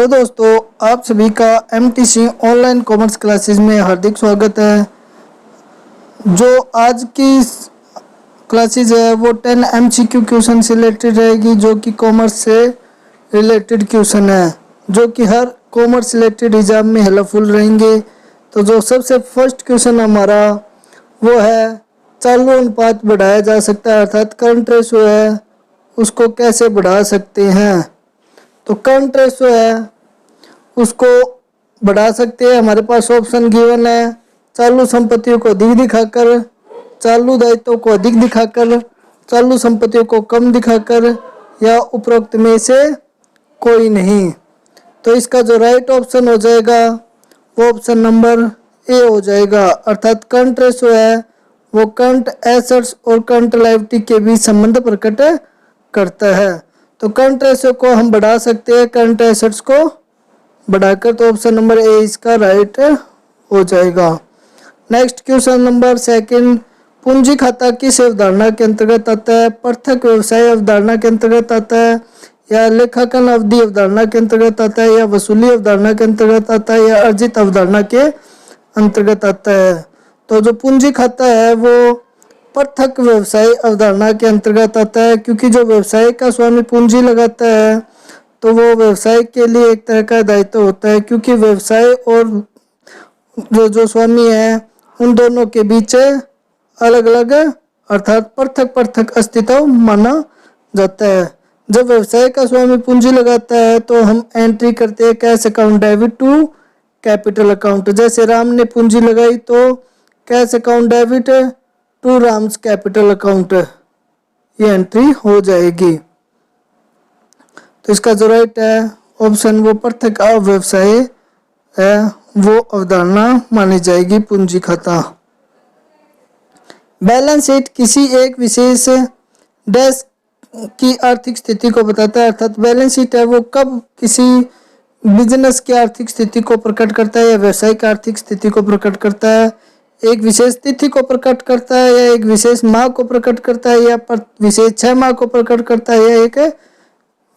Hello दोस्तों, आप सभी का एमटीसी ऑनलाइन कॉमर्स क्लासेस में हार्दिक स्वागत है। जो आज की क्लासेस है वो 10 एमसीक्यू क्वेश्चन से रिलेटेड रहेगी, जो कि कॉमर्स से रिलेटेड क्वेश्चन है, जो कि हर कॉमर्स रिलेटेड एग्जाम में हेल्पफुल रहेंगे। तो जो सबसे फर्स्ट क्वेश्चन हमारा वो है, चालू अनुपात बढ़ाया जा सकता है, अर्थात करंट रेशो है, उसको कैसे बढ़ा सकते हैं। तो करंट रेशो है उसको बढ़ा सकते हैं। हमारे पास ऑप्शन गिवन है, चालू संपत्तियों को अधिक दिखाकर, चालू दायित्वों को अधिक दिखाकर, चालू संपत्तियों को कम दिखाकर, या उपरोक्त में से कोई नहीं। तो इसका जो राइट ऑप्शन हो जाएगा वो ऑप्शन नंबर ए हो जाएगा, अर्थात करंट रेशो है वो करंट एसेट्स और करंट लायबिलिटी के बीच संबंध प्रकट करता है। तो करंट रेशो को हम बढ़ा सकते हैं करंट एसेट्स को बढ़ाकर, तो ऑप्शन नंबर ए इसका राइट हो जाएगा। नेक्स्ट क्वेश्चन नंबर सेकंड, पूंजी खाता किस अवधारणा के अंतर्गत आता है? पृथक व्यवसाय अवधारणा के अंतर्गत आता है, या लेखांकन अवधि अवधारणा के अंतर्गत आता है, या वसूली अवधारणा के अंतर्गत आता है, या अर्जित अवधारणा के अंतर्गत आता है? तो जो पूंजी खाता है वो पृथक व्यवसाय अवधारणा के अंतर्गत आता है, क्योंकि जो व्यवसाय का स्वामी पूंजी लगाता है तो वो व्यवसाय के लिए एक तरह का दायित्व होता है, क्योंकि व्यवसाय और जो स्वामी है उन दोनों के बीच अलग अलग अर्थात पृथक पृथक अस्तित्व माना जाता है। जब व्यवसाय का स्वामी पूंजी लगाता है तो हम एंट्री करते हैं cash account debit to capital account. जैसे राम ने पूंजी लगाई तो cash account debit to Ram's capital account, ये एंट्री हो जाएगी। तो इसका जो राइट है ऑप्शन वो पृथक व्यवसाय है, वो अवधारणा मानी जाएगी पूंजी खाता। बैलेंस शीट किसी एक विशेष डैश की आर्थिक स्थिति को बताता है, अर्थात बैलेंस शीट है वो कब किसी बिजनेस की आर्थिक स्थिति को प्रकट करता है या व्यवसाय की आर्थिक स्थिति को प्रकट करता है। एक विशेष तिथि को प्रकट करता है, या एक विशेष माह को प्रकट करता है, या विशेष 6 माह को प्रकट करता है, या एक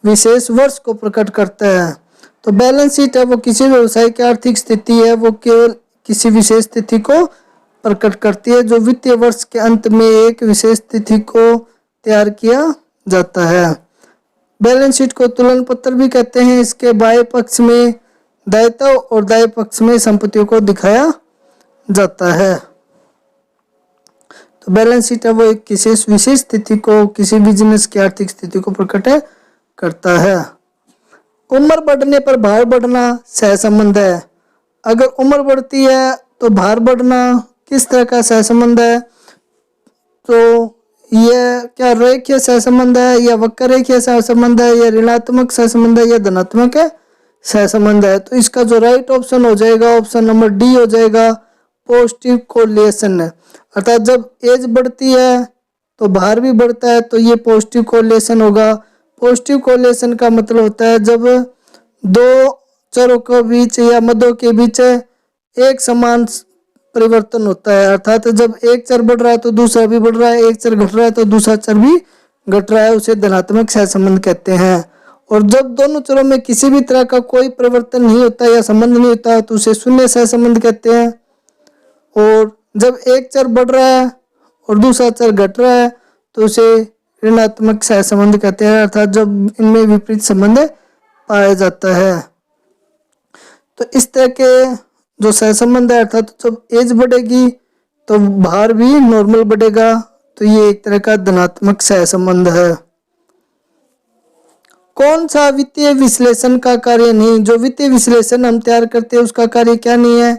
विशेष वर्ष को प्रकट करता है। तो बैलेंस शीट है वो किसी व्यवसाय की आर्थिक स्थिति है वो केवल किसी विशेष तिथि को प्रकट करती है, जो वित्तीय वर्ष के अंत में एक विशेष तिथि को तैयार किया जाता है। बैलेंस शीट को तुलन पत्र भी कहते हैं। इसके बाएं पक्ष में दायित्व और दाएं पक्ष में संपत्तियों को दिखाया जाता है। तो बैलेंस शीट है वो एक विशेष स्थिति को, किसी बिजनेस की आर्थिक स्थिति को प्रकट करता है। उम्र बढ़ने पर भार बढ़ना सहसंबंध है। अगर उम्र बढ़ती है तो भार बढ़ना किस तरह का सहसंबंध है? तो यह क्या रेखीय सहसंबंध है, या वक्र रेखीय सहसंबंध है, या ऋणात्मक सहसंबंध है, या धनात्मक सहसंबंध है? तो इसका जो राइट ऑप्शन हो जाएगा ऑप्शन नंबर डी हो जाएगा, पॉजिटिव कोरिलेशन है। अर्थात जब एज बढ़ती है तो भार भी बढ़ता है, तो ये पॉजिटिव कोरिलेशन होगा। पॉजिटिव कोरिलेशन का मतलब होता है जब दो चरों के बीच या मदों के बीच एक समान परिवर्तन होता है, अर्थात जब एक चर बढ़ रहा है तो दूसरा भी बढ़ रहा है, एक चर घट रहा है तो दूसरा चर भी घट रहा है, उसे धनात्मक सहसंबंध कहते हैं। और जब दोनों चरों में किसी भी तरह का कोई परिवर्तन नहीं होता या संबंध नहीं होता तो उसे शून्य सहसंबंध कहते हैं। और जब एक चर बढ़ रहा है और दूसरा चर घट रहा है तो उसे ऋणात्मक सहसंबंध कहते हैं, अर्थात जब इनमें विपरीत संबंध पाया जाता है। तो इस तरह के जो सहसंबंध है, अर्थात जब एज बढ़ेगी तो भार भी नॉर्मल बढ़ेगा, तो ये एक तरह का धनात्मक सहसंबंध है। कौन सा वित्तीय विश्लेषण का कार्य नहीं? जो वित्तीय विश्लेषण हम तैयार करते हैं उसका कार्य क्या नहीं है?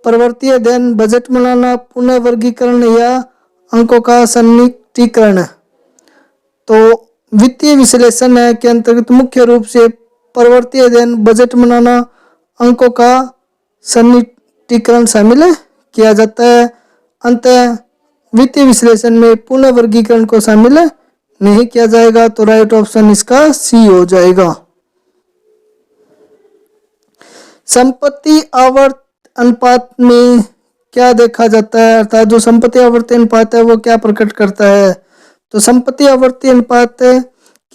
प्रवृत्ति अध्ययन, बजट बनाना, पुनः वर्गीकरण, या अंकों का सन्निकटीकरण। तो वित्तीय विश्लेषण है के अंतर्गत मुख्य रूप से प्रवृत्ति अध्ययन, बजट बनाना, अंकों का सन्निकटीकरण शामिल किया जाता है। अंततः वित्तीय विश्लेषण में पुनः वर्गीकरण को शामिल नहीं किया जाएगा, तो राइट ऑप्शन इसका सी हो जाएगा। संपत्ति आवर्त अनुपात में क्या देखा जाता है? अर्थात जो संपत्ति आवर्ती अनुपात है वो क्या प्रकट करता है? तो संपत्ति आवर्ती अनुपात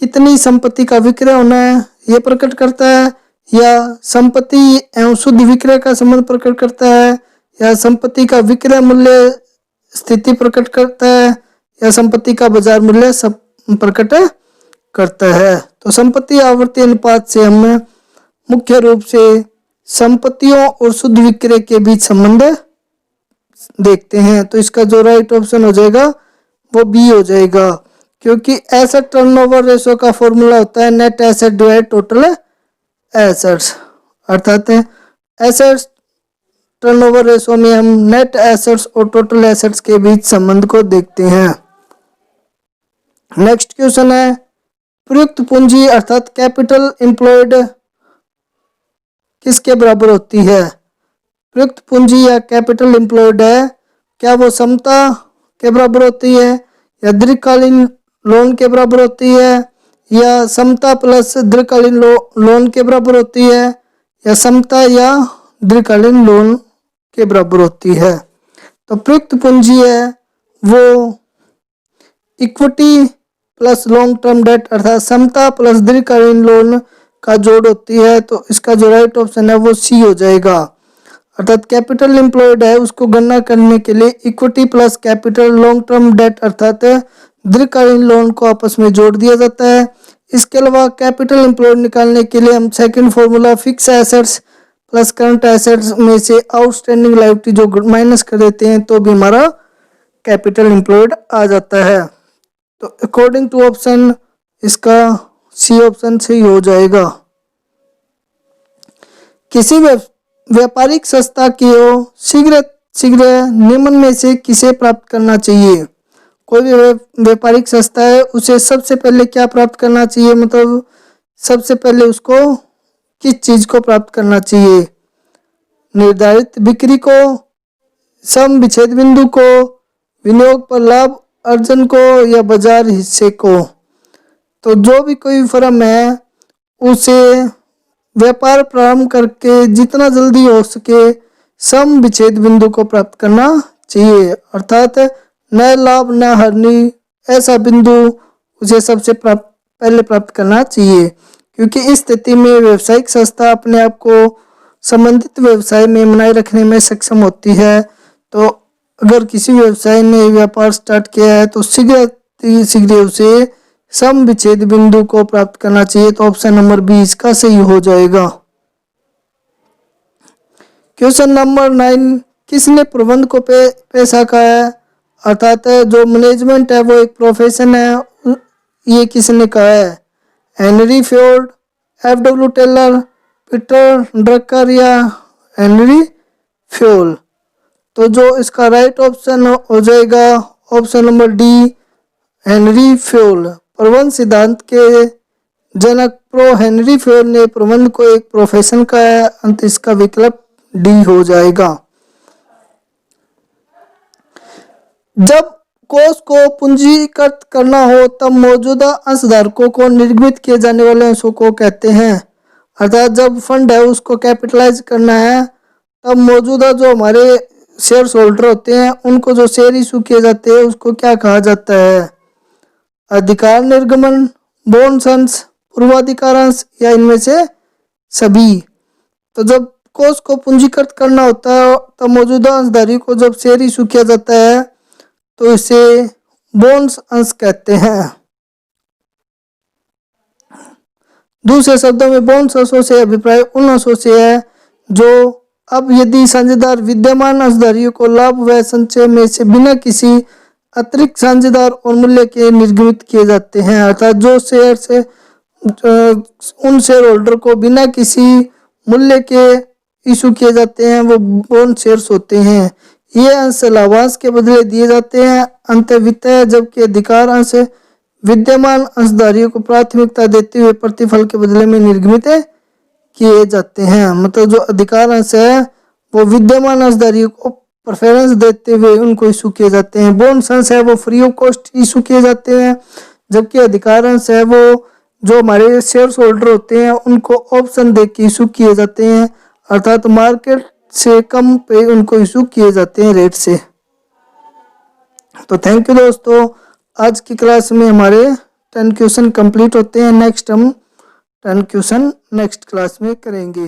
कितनी संपत्ति का विक्रय होना है ये प्रकट करता है, या संपत्ति एवं शुद्ध विक्रय का संबंध प्रकट करता है, या संपत्ति का विक्रय मूल्य स्थिति प्रकट करता है, या संपत्ति का बाजार मूल्य सब प्रकट करता है। तो संपत्ति आवर्ती अनुपात से हम मुख्य रूप से संपत्तियों और शुद्ध विक्रय के बीच संबंध देखते हैं। तो इसका जो राइट ऑप्शन हो जाएगा वो बी हो जाएगा, क्योंकि एसेट टर्नओवर रेशो का फॉर्मूला होता है net asset divide total assets, अर्थात एसेट्स टर्नओवर रेशो में हम नेट एसेट्स और टोटल एसेट्स के बीच संबंध को देखते हैं। नेक्स्ट क्वेश्चन है, प्रयुक्त पूंजी अर्थात कैपिटल एम्प्लॉयड किसके बराबर होती है? प्रयुक्त पूंजी या कैपिटल एम्प्लॉयड है, क्या वो समता के बराबर होती है, या दीर्घकालीन लोन के बराबर होती है, या समता प्लस दीर्घकालीन लोन के बराबर होती है, या समता या दीर्घकालीन लोन के बराबर होती है? तो प्रयुक्त पूंजी है वो equity plus long term debt अर्थात समता प्लस दीर्घकालीन लोन का जोड़ होती है। तो इसका जो राइट ऑप्शन है वो सी हो जाएगा, अर्थात कैपिटल एम्प्लॉयड है उसको गणना करने के लिए equity plus capital long term debt अर्थात दीर्घकालीन लोन को आपस में जोड़ दिया जाता है। इसके अलावा कैपिटल एम्प्लॉयड निकालने के लिए हम second formula fix assets plus current assets में से आउटस्टैंडिंग लायबिलिटी जो माइनस कर देते हैं तो भी हमारा कैपिटल एम्प्लॉयड आ जाता है। तो अकॉर्डिंग टू ऑप्शन इसका सी ऑप्शन सही हो जाएगा। किसी व्यापारिक संस्था की शीघ्र शीघ्र निम्न में से किसे प्राप्त करना चाहिए? कोई भी व्यापारिक संस्था है उसे सबसे पहले क्या प्राप्त करना चाहिए, मतलब सबसे पहले उसको किस चीज को प्राप्त करना चाहिए? निर्धारित बिक्री को, सम विच्छेद बिंदु को, विनियोग पर लाभ अर्जन को, या बाजार हिस्से को? तो जो भी कोई फर्म है उसे व्यापार प्रारंभ करके जितना जल्दी हो सके सम विच्छेद बिंदु को प्राप्त करना चाहिए, अर्थात न लाभ न हानि ऐसा बिंदु उसे सबसे पहले प्राप्त करना चाहिए, क्योंकि इस स्थिति में व्यावसायिक संस्था अपने आप को संबंधित व्यवसाय में बनाए रखने में सक्षम होती है। तो अगर किसी व्यवसाय ने व्यापार स्टार्ट किया है तो शीघ्र शीघ्र उसे सम विच्छेद बिंदु को प्राप्त करना चाहिए। तो ऑप्शन नंबर बी इसका सही हो जाएगा। क्वेश्चन नंबर 9, किसने प्रबंध को पेशा कहा है, अर्थात जो मैनेजमेंट है वो एक प्रोफेशन है, ये किसने कहा है? Henry Ford, F W. Taylor, Peter Drucker, या हेनरी फ्योल? तो जो इसका राइट ऑप्शन हो जाएगा option number D, Henry Fayol. प्रबंध सिद्धांत के जनक प्रो हेनरी फ्योल ने प्रबंध को एक प्रोफेशन कहा है, अंत इसका विकल्प डी हो जाएगा। जब कोष को पूंजीकृत करना हो तब मौजूदा अंशधारकों को निर्गमित किए जाने वाले अंशों को कहते हैं, अर्थात जब फंड है उसको कैपिटलाइज करना है तब मौजूदा जो हमारे शेयर होल्डर होते हैं उनको जो शेयर इशू किए जाते हैं उसको क्या कहा जाता है? अधिकार निर्गमन, बोनस अंश, पूर्वाधिकार अंश, या इनमें से सभी? तो जब कोष को पूंजीकृत करना होता है तब मौजूदा अंशधारी को जब शेयर इशू किया जाता है तो इसे बोनस अंश कहते हैं। दूसरे शब्दों में बोनस अंशों से अभिप्राय उन अंशों से है जो अब यदि साझेदार विद्यमान अंशधारियों को लाभ व संचय में से बिना किसी अतिरिक्त साझेदार और मूल्य के निर्गमित किए जाते हैं, अर्थात जो शेयर से उन शेयर होल्डर को बिना किसी मूल्य के इशू किए जाते हैं वो बोनस शेयर्स होते हैं। ये अंश लाभांश के बदले दिए जाते हैं। अंत वित्त है, जबकि अधिकार अंश विद्यमान अंशधारियों को प्राथमिकता देते हुए प्रतिफल के बदले में निर्गमित किए जाते हैं, मतलब जो अधिकार अंश है वो विद्यमान अंशधारियों को प्रेफरेंस देते हुए उनको इशू किए जाते हैं। बोनस अंश है वो फ्री ऑफ कॉस्ट इशू किए जाते हैं, जबकि अधिकार अंश है वो जो हमारे शेयर होल्डर होते हैं उनको ऑप्शन दे के इशू किए जाते हैं, अर्थात मार्केट से कम पे उनको इशू किए जाते हैं रेट से। तो थैंक यू दोस्तों, आज की क्लास में हमारे 10 क्वेश्चन कंप्लीट होते हैं। नेक्स्ट हम 10 क्वेश्चन नेक्स्ट क्लास में करेंगे।